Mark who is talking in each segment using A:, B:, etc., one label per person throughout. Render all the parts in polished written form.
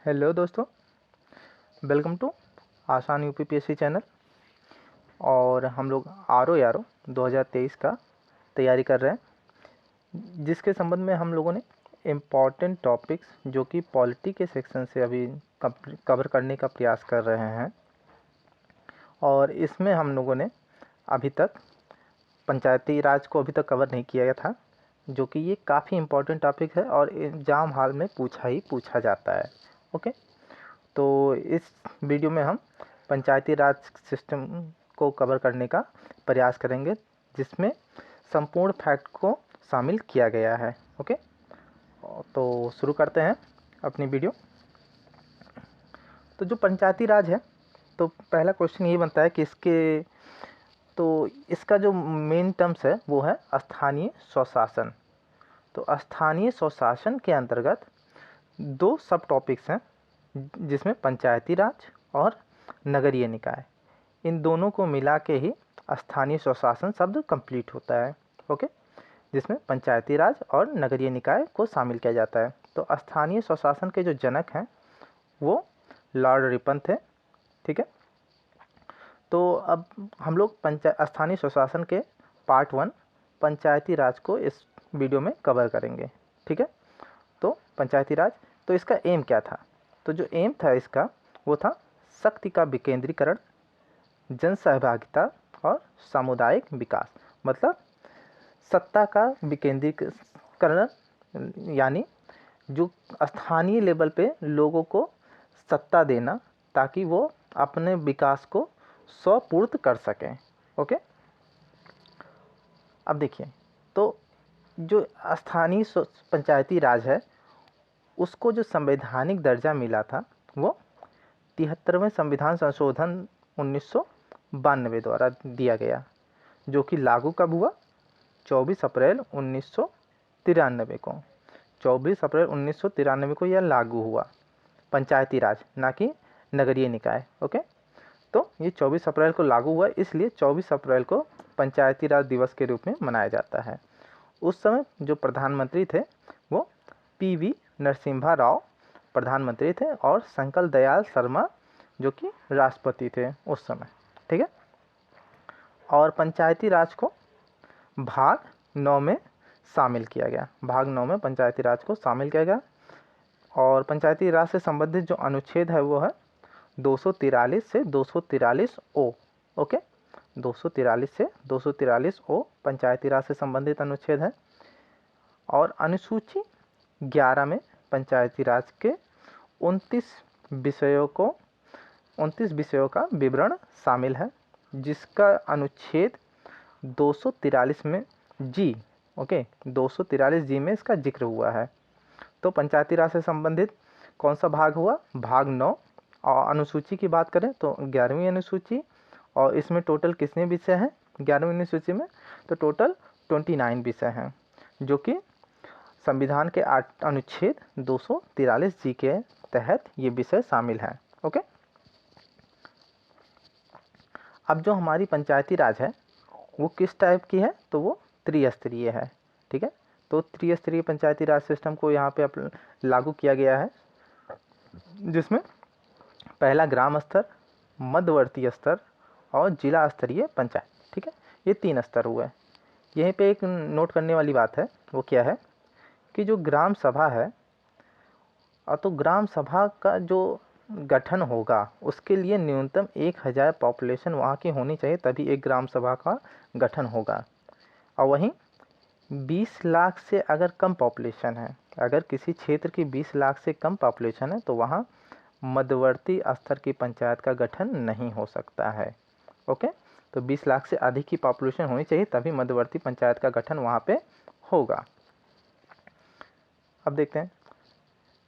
A: Hello दोस्तों, welcome to आसान UPPSC channel. और हम लोग आर ओ 2023 का तैयारी कर रहे हैं, जिसके संबंध में हम लोगों ने इम्पॉर्टेंट टॉपिक्स जो कि पॉलिटी के सेक्शन से अभी कवर करने का प्रयास कर रहे हैं। और इसमें हम लोगों ने अभी तक पंचायती राज को अभी तक कवर नहीं किया गया था, जो कि ये काफ़ी इम्पॉर्टेंट टॉपिक है और एग्जाम हाल में पूछा जाता है। ओके, तो इस वीडियो में हम पंचायती राज सिस्टम को कवर करने का प्रयास करेंगे, जिसमें संपूर्ण फैक्ट को शामिल किया गया है। ओके, तो शुरू करते हैं अपनी वीडियो। तो जो पंचायती राज है, तो पहला क्वेश्चन ये बनता है कि इसका जो मेन टर्म्स है वो है स्थानीय स्वशासन। तो स्थानीय स्वशासन के अंतर्गत दो सब टॉपिक्स हैं, जिसमें पंचायती राज और नगरीय निकाय, इन दोनों को मिला के ही स्थानीय स्वशासन शब्द कंप्लीट होता है। ओके, जिसमें पंचायती राज और नगरीय निकाय को शामिल किया जाता है। तो स्थानीय स्वशासन के जो जनक हैं वो लॉर्ड रिपन थे। ठीक है, तो अब हम लोग स्थानीय स्वशासन के पार्ट 1 पंचायती राज को इस वीडियो में कवर करेंगे। ठीक है, तो पंचायती राज, तो इसका एम क्या था? तो जो एम था इसका वो था शक्ति का विकेंद्रीकरण, जन सहभागिता और सामुदायिक विकास। मतलब सत्ता का विकेंद्रीकरण, यानी जो स्थानीय लेवल पे लोगों को सत्ता देना ताकि वो अपने विकास को स्वपूर्त कर सकें। ओके, अब देखिए, तो जो स्थानीय पंचायती राज है उसको जो संवैधानिक दर्जा मिला था वो 73वें संविधान संशोधन 1992 द्वारा दिया गया, जो कि लागू कब हुआ? 24 अप्रैल 1993 को। 24 अप्रैल 1993 को यह लागू हुआ, पंचायती राज, ना कि नगरीय निकाय। ओके, तो ये 24 अप्रैल को लागू हुआ, इसलिए 24 अप्रैल को पंचायती राज दिवस के रूप में मनाया जाता है। उस समय जो प्रधानमंत्री थे वो PV नरसिम्हा राव प्रधानमंत्री थे और शंकर दयाल शर्मा जो कि राष्ट्रपति थे उस समय। ठीक है, और पंचायती राज को भाग 9 में शामिल किया गया। भाग 9 में पंचायती राज को शामिल किया गया। और पंचायती राज से संबंधित जो अनुच्छेद है वो है 243 से 243 ओ। ओके, 243 से 243 ओ पंचायती राज से संबंधित अनुच्छेद है। और अनुसूची 11 में पंचायती राज के 29 विषयों का विवरण शामिल है, जिसका अनुच्छेद 243 में जी, ओके, 243 जी में इसका जिक्र हुआ है। तो पंचायती राज से संबंधित कौन सा भाग हुआ? भाग 9। और अनुसूची की बात करें तो 11वीं अनुसूची, और इसमें टोटल कितने विषय हैं 11वीं अनुसूची में? तो टोटल 29 विषय हैं, जो कि संविधान के अनुच्छेद 243 जी के तहत ये विषय शामिल हैं। ओके, अब जो हमारी पंचायती राज है वो किस टाइप की है? तो वो त्रिस्तरीय है। ठीक है, तो त्रिस्तरीय पंचायती राज सिस्टम को यहाँ पे लागू किया गया है, जिसमें पहला ग्राम स्तर, मध्यवर्ती स्तर और जिला स्तरीय पंचायत। ठीक है, ये 3 स्तर हुए। यहीं पे एक नोट करने वाली बात है, वो क्या है कि जो ग्राम सभा है, तो ग्राम सभा का जो गठन होगा उसके लिए न्यूनतम 1000 पॉपुलेशन वहाँ की होनी चाहिए, तभी एक ग्राम सभा का गठन होगा। और वहीं 20 लाख से अगर कम पॉपुलेशन है, अगर किसी क्षेत्र की 20 लाख से कम पॉपुलेशन है, तो वहाँ मध्यवर्ती स्तर की पंचायत का गठन नहीं हो सकता है। ओके, तो 20 लाख से अधिक की पॉपुलेशन होनी चाहिए, तभी मध्यवर्ती पंचायत का गठन वहाँ पे होगा। अब देखते हैं,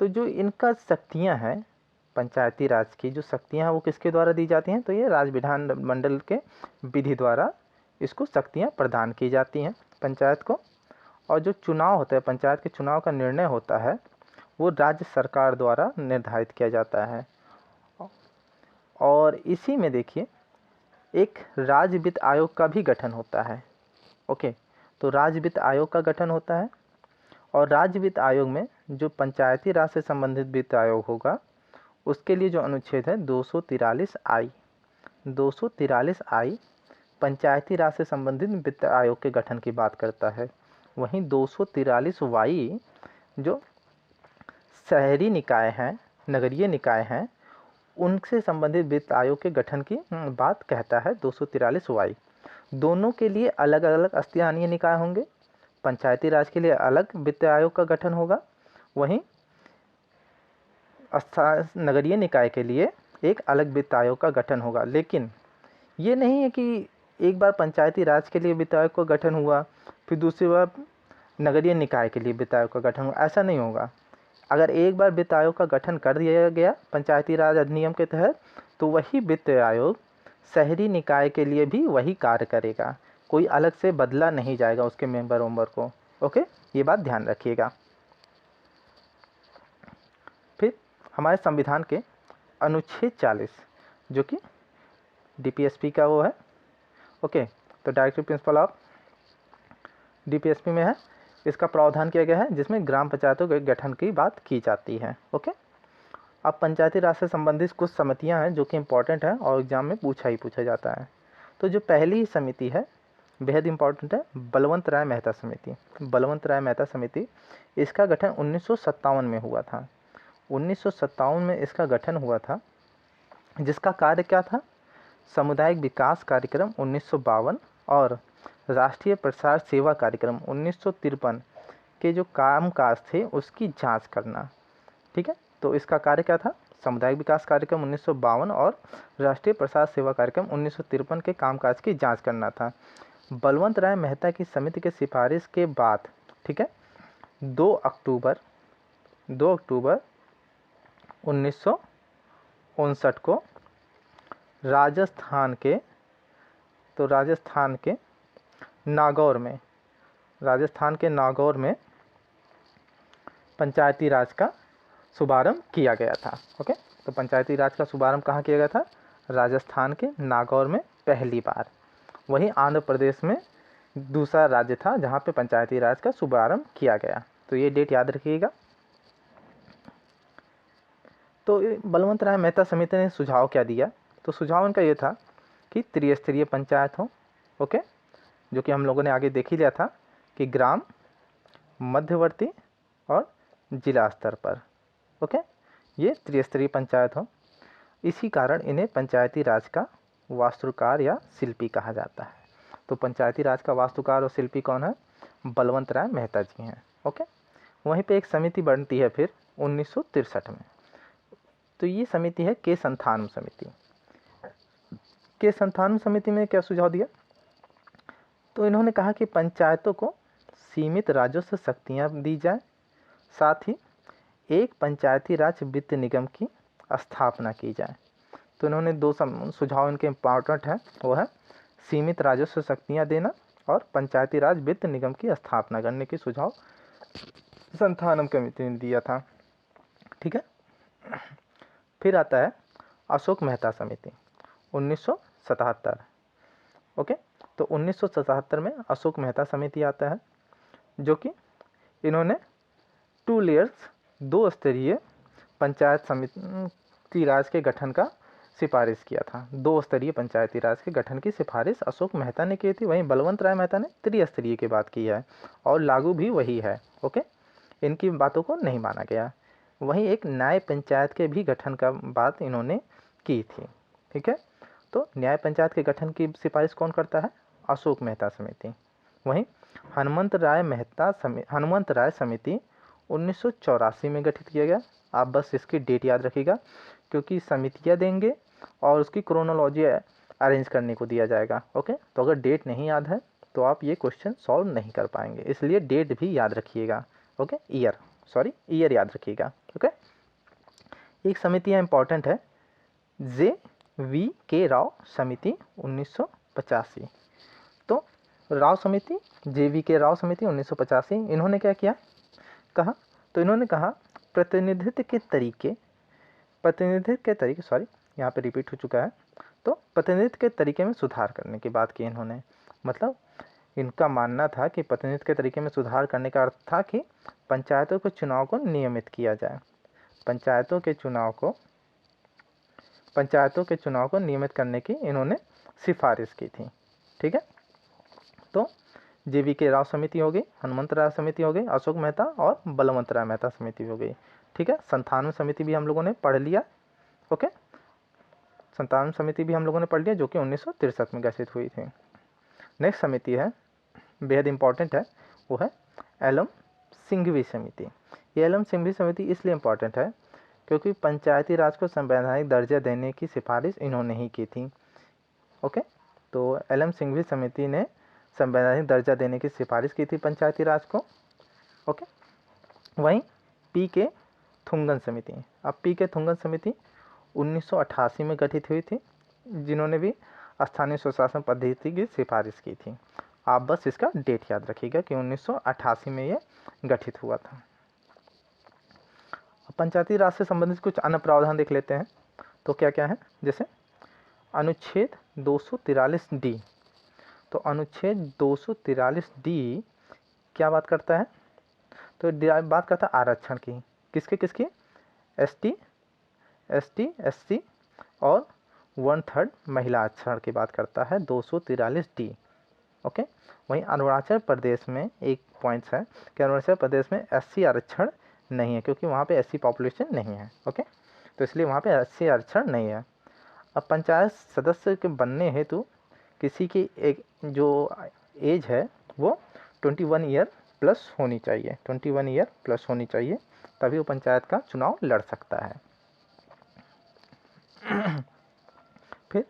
A: तो जो इनका शक्तियाँ हैं, पंचायती राज की जो शक्तियाँ हैं वो किसके द्वारा दी जाती हैं? तो ये राज्य विधान मंडल के विधि द्वारा इसको शक्तियाँ प्रदान की जाती हैं पंचायत को। और जो चुनाव होता है, पंचायत के चुनाव का निर्णय होता है, वो राज्य सरकार द्वारा निर्धारित किया जाता है। और इसी में देखिए एक राज्य वित्त आयोग का भी गठन होता है। ओके, तो राज्य वित्त आयोग का गठन होता है, और राज्य वित्त आयोग में जो पंचायती राज से संबंधित वित्त आयोग होगा उसके लिए जो अनुच्छेद है 243 आई, 243 आई पंचायती राज से संबंधित वित्त आयोग के गठन की बात करता है। वहीं 243 वाई जो शहरी निकाय हैं, नगरीय निकाय हैं, उनसे संबंधित वित्त आयोग के गठन की बात कहता है 243 वाई। दोनों के लिए अलग अलग स्थानीय निकाय होंगे। पंचायती राज के लिए अलग वित्त आयोग का गठन होगा, वहीं नगरीय निकाय के लिए एक अलग वित्त आयोग का गठन होगा। लेकिन ये नहीं है कि एक बार पंचायती राज के लिए वित्त आयोग का गठन हुआ, फिर दूसरी बार नगरीय निकाय के लिए वित्त आयोग का गठन हुआ, ऐसा नहीं होगा। अगर एक बार वित्त आयोग का गठन कर दिया गया पंचायती राज अधिनियम के तहत, तो वही वित्त आयोग शहरी निकाय के लिए भी वही कार्य करेगा, कोई अलग से बदला नहीं जाएगा उसके मेंबर को। ओके, ये बात ध्यान रखिएगा। फिर हमारे संविधान के अनुच्छेद 40 जो कि डीपीएसपी का वो है, ओके, तो डायरेक्टिव प्रिंसिपल ऑफ डीपीएसपी में है, इसका प्रावधान किया गया है जिसमें ग्राम पंचायतों के गठन की बात की जाती है। ओके, अब पंचायती राज से संबंधित कुछ समितियां हैं जो कि इम्पोर्टेंट है और एग्जाम में पूछा जाता है। तो जो पहली समिति है बेहद इम्पोर्टेंट है, बलवंत राय मेहता समिति। बलवंत राय मेहता समिति, इसका गठन 1957 में हुआ था। 1957 में इसका गठन हुआ था, जिसका कार्य क्या था, सामुदायिक विकास कार्यक्रम 1952 और राष्ट्रीय प्रसार सेवा कार्यक्रम 1953 के जो कामकाज थे उसकी जांच करना। ठीक है, तो इसका कार्य क्या था, सामुदायिक विकास कार्यक्रम 1952 और राष्ट्रीय प्रसार सेवा कार्यक्रम 1953 के कामकाज की जांच करना था। बलवंत राय मेहता की समिति के सिफारिश के बाद, ठीक है, 2 अक्टूबर 1959 को राजस्थान के नागौर में पंचायती राज का शुभारंभ किया गया था। ओके, तो पंचायती राज का शुभारंभ कहाँ किया गया था, राजस्थान के नागौर में पहली बार। वहीं आंध्र प्रदेश में दूसरा राज्य था जहाँ पे पंचायती राज का शुभारंभ किया गया। तो ये डेट याद रखिएगा। तो बलवंत राय मेहता समिति ने सुझाव क्या दिया, तो सुझाव उनका ये था कि त्रिस्तरीय पंचायत हो। ओके, जो कि हम लोगों ने आगे देख ही लिया था कि ग्राम, मध्यवर्ती और जिला स्तर पर, ओके, ये त्रिस्तरीय पंचायत हो। इसी कारण इन्हें पंचायती राज का वास्तुकार या शिल्पी कहा जाता है। तो पंचायती राज का वास्तुकार और शिल्पी कौन है, बलवंत राय मेहता जी हैं। ओके, वहीं पे एक समिति बनती है फिर 1963 में। तो ये समिति है के संथानम समिति। के संथानम समिति में क्या सुझाव दिया, तो इन्होंने कहा कि पंचायतों को सीमित राजस्व शक्तियाँ दी जाए, साथ ही एक पंचायती राज वित्त निगम की स्थापना की जाए। तो इन्होंने 2 सुझाव इनके इम्पॉर्टेंट हैं, वो है सीमित राजस्व शक्तियाँ देना और पंचायती राज वित्त निगम की स्थापना करने की सुझाव संथानम कमेटी ने दिया था। ठीक है, फिर आता है अशोक मेहता समिति 1977। ओके, तो 1977 में अशोक मेहता समिति आता है, जो कि इन्होंने 2 लेयर्स 2 स्तरीय पंचायत समिति राज के गठन का सिफारिश किया था। 2 स्तरीय पंचायती राज के गठन की सिफारिश अशोक मेहता ने की थी, वहीं बलवंत राय मेहता ने त्रिस्तरीय की बात की है और लागू भी वही है। ओके, इनकी बातों को नहीं माना गया। वहीं एक न्याय पंचायत के भी गठन का बात इन्होंने की थी। ठीक है, तो न्याय पंचायत के गठन की सिफारिश कौन करता है, अशोक मेहता समिति। वहीं हनुमंत राय समिति 1984 में गठित किया गया। आप बस इसकी डेट याद रखिएगा, क्योंकि समितियाँ देंगे और उसकी क्रोनोलॉजी अरेंज करने को दिया जाएगा। ओके, तो अगर डेट नहीं याद है तो आप ये क्वेश्चन सॉल्व नहीं कर पाएंगे, इसलिए डेट भी याद रखिएगा। ओके, ईयर याद रखिएगा। ओके, एक समितियाँ इंपॉर्टेंट है, JV राव समिति 1985। तो राव समिति, JV राव समिति 1985, इन्होंने क्या किया कहा, तो इन्होंने कहा प्रतिनिधित्व के तरीके यहाँ पे रिपीट हो चुका है। तो प्रतिनिधित्व के तरीके में सुधार करने की बात की इन्होंने। मतलब इनका मानना था कि प्रतिनिधित्व के तरीके में सुधार करने का अर्थ था कि पंचायतों के चुनाव को नियमित किया जाए। पंचायतों के चुनाव को पंचायतों के चुनाव को नियमित करने की इन्होंने सिफारिश की थी। ठीक है, तो JV.K. राव समिति हो गई, हनुमंत राय समिति हो गई, अशोक मेहता और बलवंत राय मेहता समिति हो गई। ठीक है, 97 समिति भी हम लोगों ने पढ़ लिया। ओके, 97 समिति भी हम लोगों ने पढ़ लिया, जो कि 1963 में गठित हुई थी। नेक्स्ट समिति है, बेहद इंपॉर्टेंट है, वो है एलम सिंघवी समिति। ये एलम सिंघवी समिति इसलिए इम्पॉर्टेंट है क्योंकि पंचायती राज को संवैधानिक दर्जा देने की सिफारिश इन्होंने ही की थी। ओके, तो एलम सिंघवी समिति ने संवैधानिक दर्जा देने की सिफारिश की थी पंचायती राज को। ओके, वहीं PK थुंगन समिति, अब PK थुंगन समिति 1988 में गठित हुई थी, जिन्होंने भी स्थानीय स्वशासन पद्धति की सिफारिश की थी। आप बस इसका डेट याद रखिएगा कि 1988 में ये गठित हुआ था। पंचायती राज से संबंधित कुछ अन्य प्रावधान देख लेते हैं, तो क्या क्या है, जैसे अनुच्छेद 243D। तो अनुच्छेद 243D क्या बात करता है, तो बात करता है आरक्षण की, किसके किसकी, ST SC और 1/3 महिला आरक्षण की बात करता है 243D। ओके, वहीं अरुणाचल प्रदेश में एक पॉइंट्स है कि अरुणाचल प्रदेश में SC आरक्षण नहीं है, क्योंकि वहाँ पे SC पॉपुलेशन नहीं है। ओके, तो इसलिए वहाँ पे SC आरक्षण नहीं है। अब पंचायत सदस्य के बनने हेतु किसी की एक जो एज है वो 21 ईयर प्लस होनी चाहिए, 21 ईयर प्लस होनी चाहिए, तभी वो पंचायत का चुनाव लड़ सकता है। फिर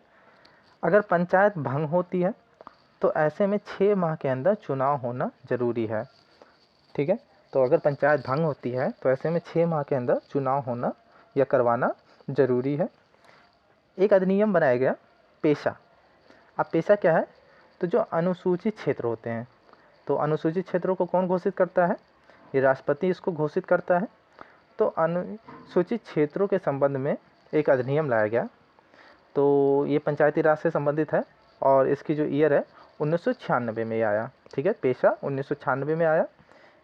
A: अगर पंचायत भंग होती है तो ऐसे में 6 माह के अंदर चुनाव होना ज़रूरी है। ठीक है, तो अगर पंचायत भंग होती है तो ऐसे में 6 माह के अंदर चुनाव होना या करवाना ज़रूरी है। एक अधिनियम बनाया गया पेशा। अब पेशा क्या है, तो जो अनुसूचित क्षेत्र होते हैं, तो अनुसूचित क्षेत्रों को कौन घोषित करता है, ये राष्ट्रपति इसको घोषित करता है। तो अनुसूचित क्षेत्रों के संबंध में एक अधिनियम लाया गया, तो ये पंचायती राज से संबंधित है और इसकी जो ईयर है 1996 में आया। ठीक है, पेशा 1996 में आया।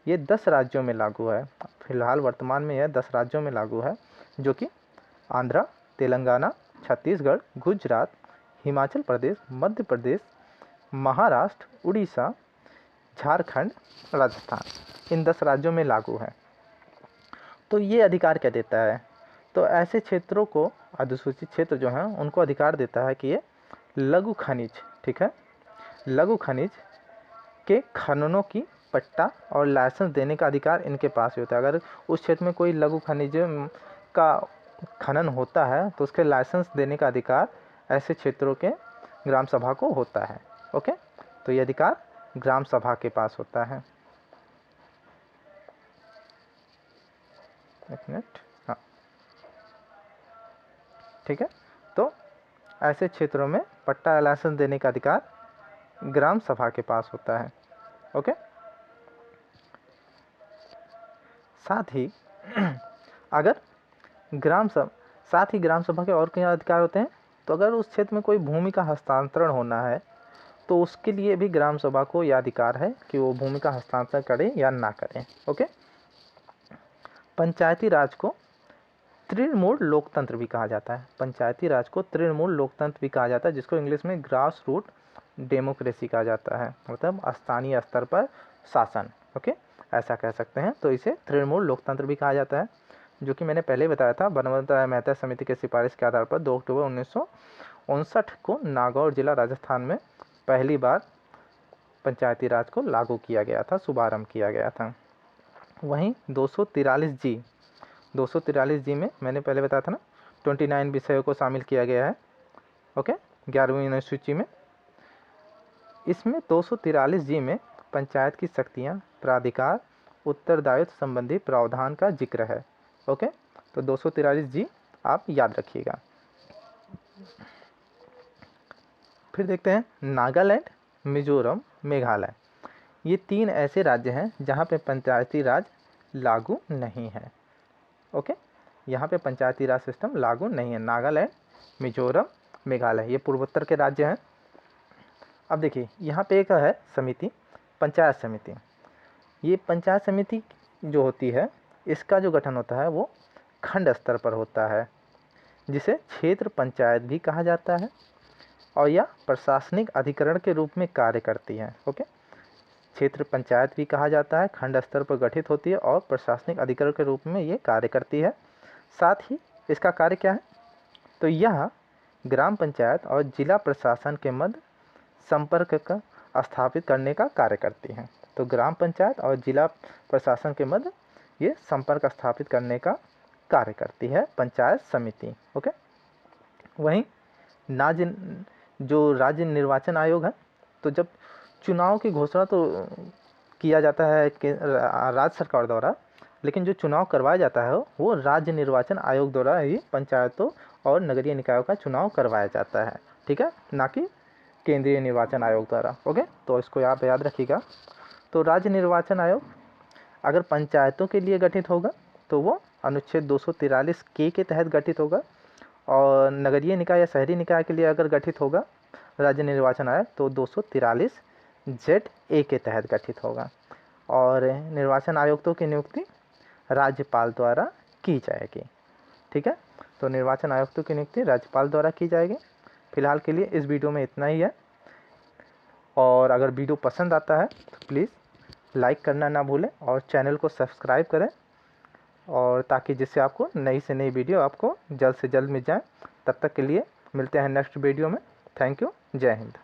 A: ये 10 राज्यों में लागू है, फिलहाल वर्तमान में यह 10 राज्यों में लागू है, जो कि आंध्रा, तेलंगाना, छत्तीसगढ़, गुजरात, हिमाचल प्रदेश, मध्य प्रदेश, महाराष्ट्र, उड़ीसा, झारखंड, राजस्थान, इन 10 राज्यों में लागू है। तो ये अधिकार क्या देता है, तो ऐसे क्षेत्रों को, अनुसूचित क्षेत्र जो हैं उनको अधिकार देता है कि ये लघु खनिज, ठीक है, लघु खनिज के खननों की पट्टा और लाइसेंस देने का अधिकार इनके पास ही होता है। अगर उस क्षेत्र में कोई लघु खनिज का खनन होता है तो उसके लाइसेंस देने का अधिकार ऐसे क्षेत्रों के ग्राम सभा को होता है। ओके, तो ये अधिकार ग्राम सभा के पास होता है। एक मिनट, हाँ, ठीक है, तो ऐसे क्षेत्रों में पट्टा या लाइसेंस देने का अधिकार ग्राम सभा के पास होता है। ओके, साथ ही अगर ग्राम सभा के और क्या अधिकार होते हैं, तो अगर उस क्षेत्र में कोई भूमि का हस्तांतरण होना है तो उसके लिए भी ग्राम सभा को यह अधिकार है कि वो भूमि का हस्तांतरण करें या ना करें। ओके, पंचायती राज को तृणमूल लोकतंत्र भी कहा जाता है, पंचायती राज को तृणमूल लोकतंत्र भी कहा जाता है, जिसको इंग्लिश में ग्रास रूट डेमोक्रेसी कहा जाता है, मतलब स्थानीय स्तर पर शासन। ओके, ऐसा कह सकते हैं, तो इसे तृणमूल लोकतंत्र भी कहा जाता है, जो कि मैंने पहले बताया था। बलवंत राय मेहता समिति के सिफारिश के आधार पर 2 अक्टूबर 1959 को नागौर जिला राजस्थान में पहली बार पंचायती राज को लागू किया गया था, शुभारंभ किया गया था। वहीं 243G में मैंने पहले बताया था ना, 29 विषयों को शामिल किया गया है। ओके, 11वीं अनुसूची में। इसमें 243G में पंचायत की शक्तियां, प्राधिकार, उत्तरदायित्व संबंधी प्रावधान का जिक्र है। ओके, तो 243G आप याद रखिएगा। फिर देखते हैं नागालैंड, मिजोरम, मेघालय। ये 3 ऐसे राज्य हैं जहाँ पे पंचायती राज लागू नहीं है। ओके, यहाँ पे पंचायती राज सिस्टम लागू नहीं है। नागालैंड, मिजोरम, मेघालय, ये पूर्वोत्तर के राज्य हैं। अब देखिए, यहाँ पे एक है समिति, पंचायत समिति। ये पंचायत समिति जो होती है, इसका जो गठन होता है वो खंड स्तर पर होता है। जिसे क्षेत्र पंचायत भी कहा जाता है, और यह प्रशासनिक अधिकरण के रूप में कार्य करती है। ओके, क्षेत्र पंचायत भी कहा जाता है, खंड स्तर पर गठित होती है और प्रशासनिक अधिकरण के रूप में ये कार्य करती है। साथ ही इसका कार्य क्या है, तो यह ग्राम पंचायत और जिला प्रशासन के मध्य संपर्क का स्थापित करने का कार्य करती है। तो ग्राम पंचायत और जिला प्रशासन के मध्य ये संपर्क स्थापित करने का कार्य करती है पंचायत समिति। ओके, वहीं जो राज्य निर्वाचन आयोग है, तो जब चुनाव की घोषणा तो किया जाता है कि राज्य सरकार द्वारा, लेकिन जो चुनाव करवाया जाता है वो राज्य निर्वाचन आयोग द्वारा ही पंचायतों और नगरीय निकायों का चुनाव करवाया जाता है। ठीक है, ना कि केंद्रीय निर्वाचन आयोग द्वारा। ओके, तो इसको आप याद रखिएगा। तो राज्य निर्वाचन आयोग अगर पंचायतों के लिए गठित होगा तो वो अनुच्छेद 243 के तहत गठित होगा, और नगरीय निकाय या शहरी निकाय के लिए अगर गठित होगा राज्य निर्वाचन आयोग तो 243 ZA के तहत गठित होगा। और निर्वाचन आयुक्तों की नियुक्ति राज्यपाल द्वारा की जाएगी। ठीक है, तो निर्वाचन आयुक्तों की नियुक्ति राज्यपाल द्वारा की जाएगी। फिलहाल के लिए इस वीडियो में इतना ही है, और अगर वीडियो पसंद आता है तो प्लीज़ लाइक करना ना भूलें और चैनल को सब्सक्राइब करें, और ताकि जिससे आपको नई से नई वीडियो आपको जल्द से जल्द मिल जाए। तब तक के लिए मिलते हैं नेक्स्ट वीडियो में। थैंक यू, जय हिंद।